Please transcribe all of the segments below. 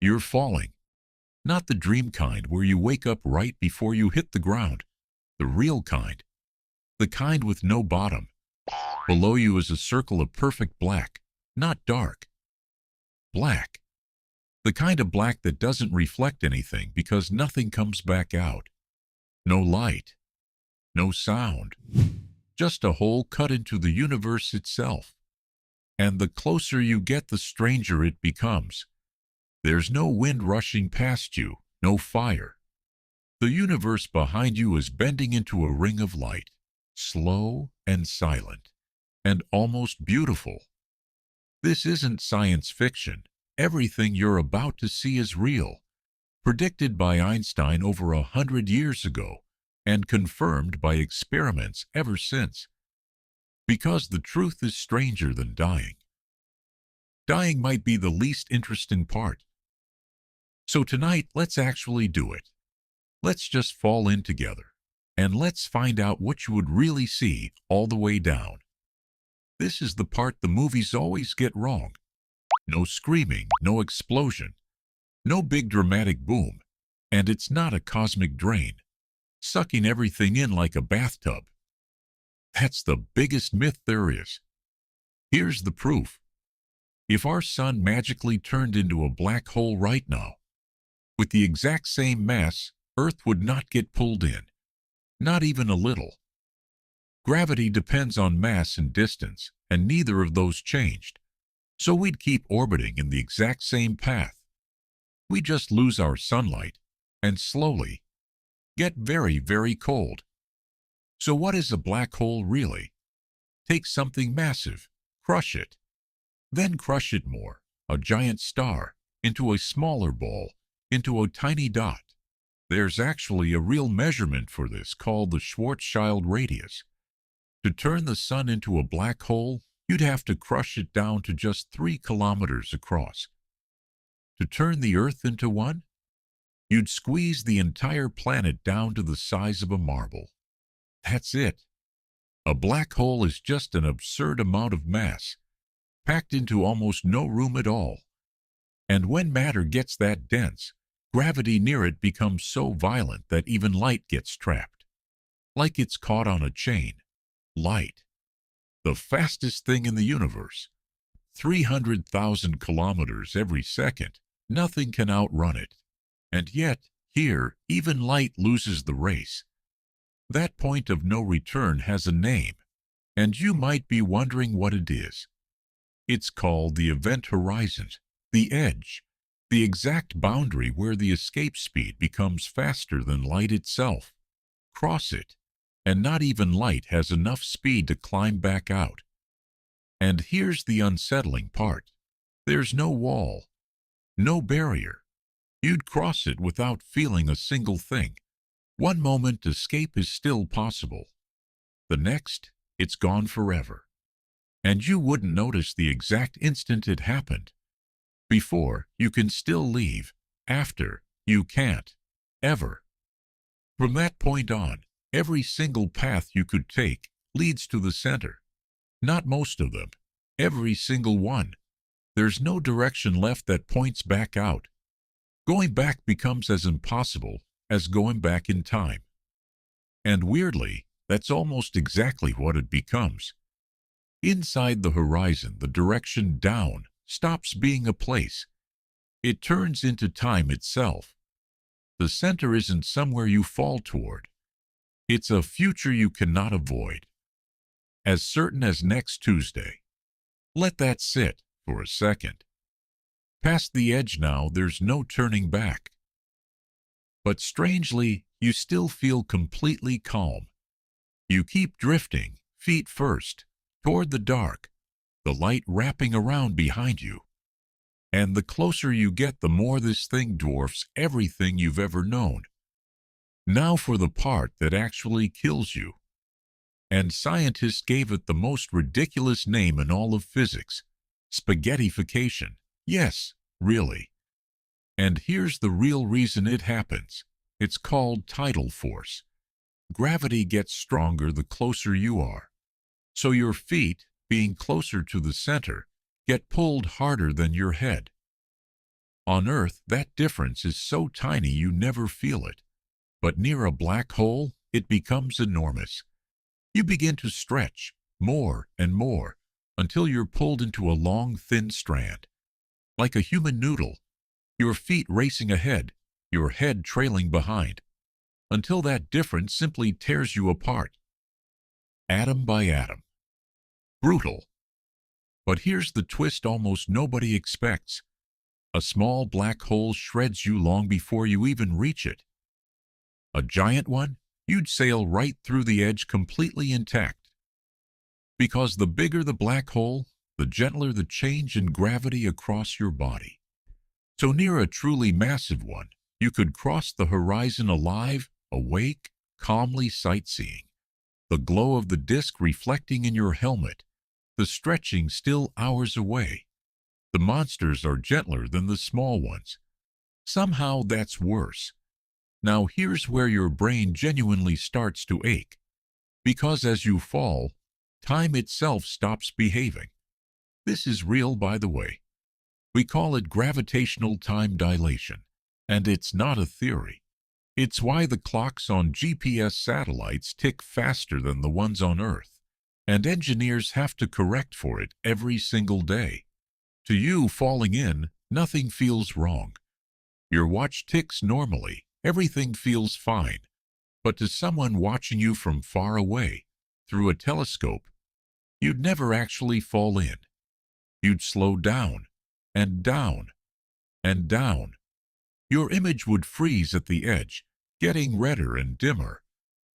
You're falling. Not the dream kind where you wake up right before you hit the ground. The real kind. The kind with no bottom. Below you is a circle of perfect black, not dark. Black. The kind of black that doesn't reflect anything because nothing comes back out. No light. No sound. Just a hole cut into the universe itself. And the closer you get, the stranger it becomes. There's no wind rushing past you, no fire. The universe behind you is bending into a ring of light, slow and silent, and almost beautiful. This isn't science fiction. Everything you're about to see is real, predicted by Einstein over 100 years ago, and confirmed by experiments ever since. Because the truth is stranger than dying. Dying might be the least interesting part. So tonight, let's actually do it. Let's just fall in together, and let's find out what you would really see all the way down. This is the part the movies always get wrong. No screaming, no explosion, no big dramatic boom, and it's not a cosmic drain, sucking everything in like a bathtub. That's the biggest myth there is. Here's the proof. If our sun magically turned into a black hole right now, with the exact same mass, Earth would not get pulled in, not even a little. Gravity depends on mass and distance, and neither of those changed. So we'd keep orbiting in the exact same path. We just lose our sunlight, and slowly get very, very cold. So what is a black hole really? Take something massive, crush it, then crush it more, a giant star, into a smaller ball, into a tiny dot. There's actually a real measurement for this called the Schwarzschild radius. To turn the sun into a black hole, you'd have to crush it down to just 3 kilometers across. To turn the Earth into one, you'd squeeze the entire planet down to the size of a marble. That's it. A black hole is just an absurd amount of mass, packed into almost no room at all. And when matter gets that dense, gravity near it becomes so violent that even light gets trapped. Like it's caught on a chain. Light. The fastest thing in the universe. 300,000 kilometers every second. Nothing can outrun it. And yet, here, even light loses the race. That point of no return has a name, and you might be wondering what it is. It's called the event horizon, the edge, the exact boundary where the escape speed becomes faster than light itself. Cross it, and not even light has enough speed to climb back out. And here's the unsettling part. There's no wall, no barrier. You'd cross it without feeling a single thing. One moment, escape is still possible. The next, it's gone forever. And you wouldn't notice the exact instant it happened. Before, you can still leave. After, you can't. Ever. From that point on, every single path you could take leads to the center. Not most of them. Every single one. There's no direction left that points back out. Going back becomes as impossible as going back in time. And weirdly, that's almost exactly what it becomes. Inside the horizon, the direction down stops being a place. It turns into time itself. The center isn't somewhere you fall toward. It's a future you cannot avoid. As certain as next Tuesday. Let that sit for a second. Past the edge now, there's no turning back. But strangely, you still feel completely calm. You keep drifting, feet first, toward the dark, the light wrapping around behind you. And the closer you get, the more this thing dwarfs everything you've ever known. Now for the part that actually kills you. And scientists gave it the most ridiculous name in all of physics, spaghettification. Yes, really. And here's the real reason it happens. It's called tidal force. Gravity gets stronger the closer you are. So your feet, being closer to the center, get pulled harder than your head. On Earth, that difference is so tiny you never feel it. But near a black hole, it becomes enormous. You begin to stretch more and more until you're pulled into a long, thin strand. Like a human noodle, your feet racing ahead, your head trailing behind, until that difference simply tears you apart. Atom by atom. Brutal. But here's the twist almost nobody expects. A small black hole shreds you long before you even reach it. A giant one, you'd sail right through the edge completely intact. Because the bigger the black hole, the gentler the change in gravity across your body. So near a truly massive one, you could cross the horizon alive, awake, calmly sightseeing. The glow of the disk reflecting in your helmet, the stretching still hours away. The monsters are gentler than the small ones. Somehow that's worse. Now here's where your brain genuinely starts to ache. Because as you fall, time itself stops behaving. This is real, by the way. We call it gravitational time dilation, and it's not a theory. It's why the clocks on GPS satellites tick faster than the ones on Earth, and engineers have to correct for it every single day. To you falling in, nothing feels wrong. Your watch ticks normally, everything feels fine. But to someone watching you from far away, through a telescope, you'd never actually fall in. You'd slow down, and down, and down. Your image would freeze at the edge, getting redder and dimmer,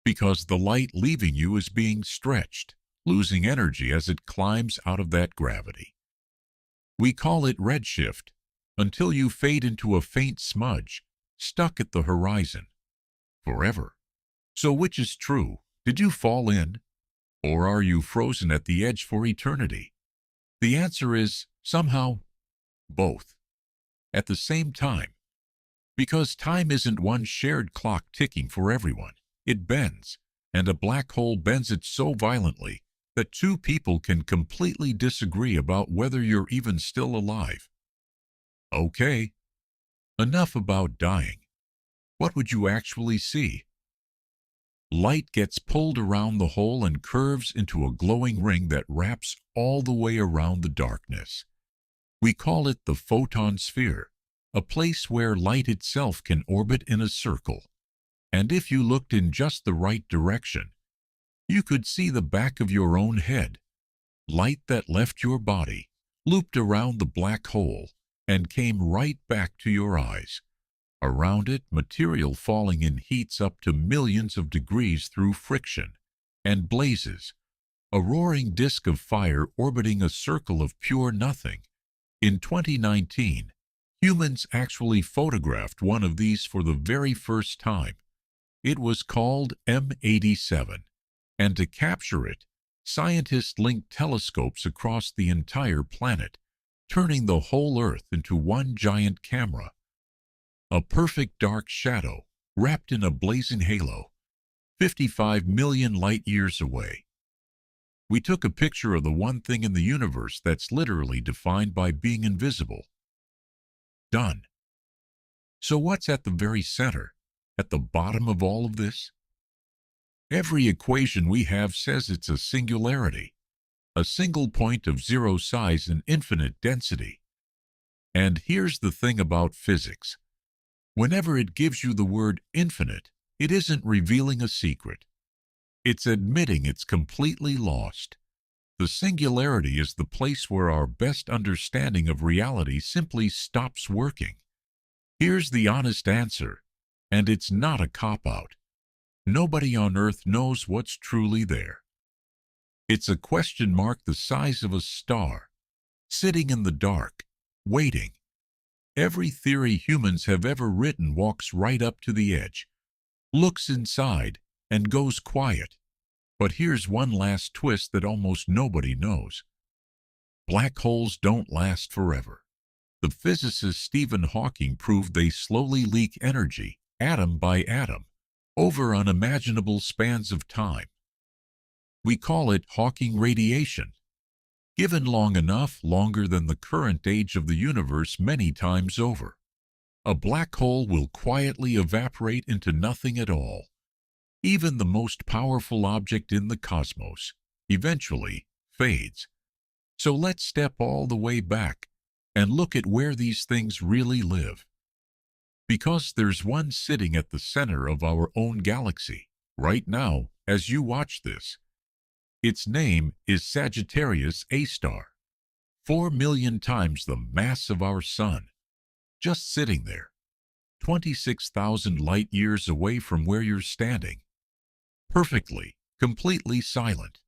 because the light leaving you is being stretched, losing energy as it climbs out of that gravity. We call it redshift, until you fade into a faint smudge, stuck at the horizon, forever. So which is true? Did you fall in? Or are you frozen at the edge for eternity? The answer is, somehow, both. At the same time. Because time isn't one shared clock ticking for everyone. It bends, and a black hole bends it so violently that two people can completely disagree about whether you're even still alive. Okay, enough about dying. What would you actually see? Light gets pulled around the hole and curves into a glowing ring that wraps all the way around the darkness. We call it the photon sphere, a place where light itself can orbit in a circle. And if you looked in just the right direction, you could see the back of your own head. Light that left your body, looped around the black hole, and came right back to your eyes. Around it, material falling in heats up to millions of degrees through friction, and blazes, a roaring disk of fire orbiting a circle of pure nothing. In 2019, humans actually photographed one of these for the very first time. It was called M87, and to capture it, scientists linked telescopes across the entire planet, turning the whole Earth into one giant camera. A perfect dark shadow, wrapped in a blazing halo, 55 million light-years away. We took a picture of the one thing in the universe that's literally defined by being invisible. Done. So what's at the very center, at the bottom of all of this? Every equation we have says it's a singularity, a single point of zero size and infinite density. And here's the thing about physics. Whenever it gives you the word infinite, it isn't revealing a secret. It's admitting it's completely lost. The singularity is the place where our best understanding of reality simply stops working. Here's the honest answer, and it's not a cop-out. Nobody on Earth knows what's truly there. It's a question mark the size of a star, sitting in the dark, waiting. Every theory humans have ever written walks right up to the edge, looks inside, and goes quiet. But here's one last twist that almost nobody knows. Black holes don't last forever. The physicist Stephen Hawking proved they slowly leak energy, atom by atom, over unimaginable spans of time. We call it Hawking radiation. Given long enough, longer than the current age of the universe many times over. A black hole will quietly evaporate into nothing at all. Even the most powerful object in the cosmos eventually fades. So let's step all the way back and look at where these things really live. Because there's one sitting at the center of our own galaxy, right now, as you watch this. Its name is Sagittarius A star, 4 million times the mass of our sun, just sitting there, 26,000 light years away from where you're standing. Perfectly, completely silent.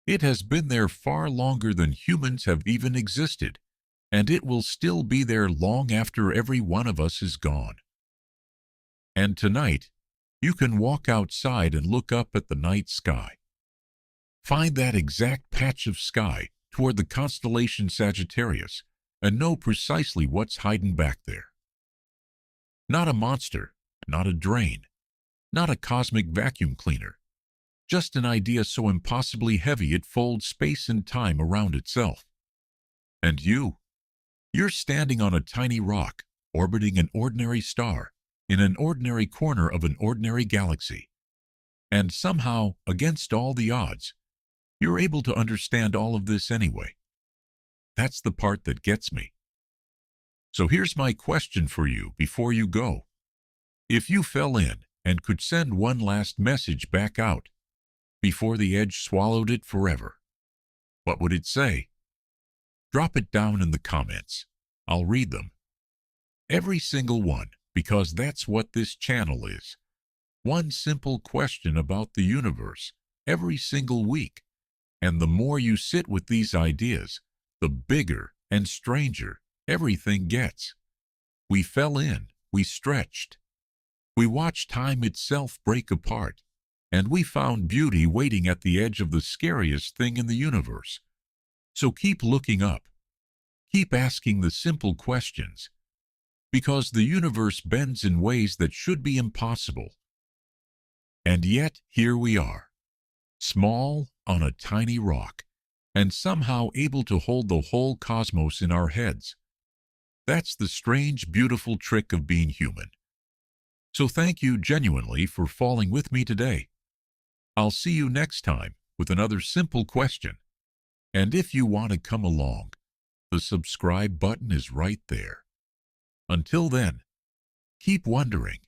It has been there far longer than humans have even existed, and it will still be there long after every one of us is gone. And tonight, you can walk outside and look up at the night sky. Find that exact patch of sky toward the constellation Sagittarius and know precisely what's hiding back there. Not a monster, not a drain, not a cosmic vacuum cleaner, just an idea so impossibly heavy it folds space and time around itself. And you're standing on a tiny rock, orbiting an ordinary star, in an ordinary corner of an ordinary galaxy. And somehow, against all the odds, you're able to understand all of this anyway. That's the part that gets me. So here's my question for you before you go. If you fell in and could send one last message back out before the edge swallowed it forever, what would it say? Drop it down in the comments. I'll read them. Every single one, because that's what this channel is. One simple question about the universe every single week. And the more you sit with these ideas, the bigger and stranger everything gets. We fell in, we stretched. We watched time itself break apart, and we found beauty waiting at the edge of the scariest thing in the universe. So keep looking up. Keep asking the simple questions, because the universe bends in ways that should be impossible. And yet, here we are, small on a tiny rock, and somehow able to hold the whole cosmos in our heads. That's the strange, beautiful trick of being human. So thank you genuinely for falling with me today. I'll see you next time with another simple question. And if you want to come along, the subscribe button is right there. Until then, keep wondering.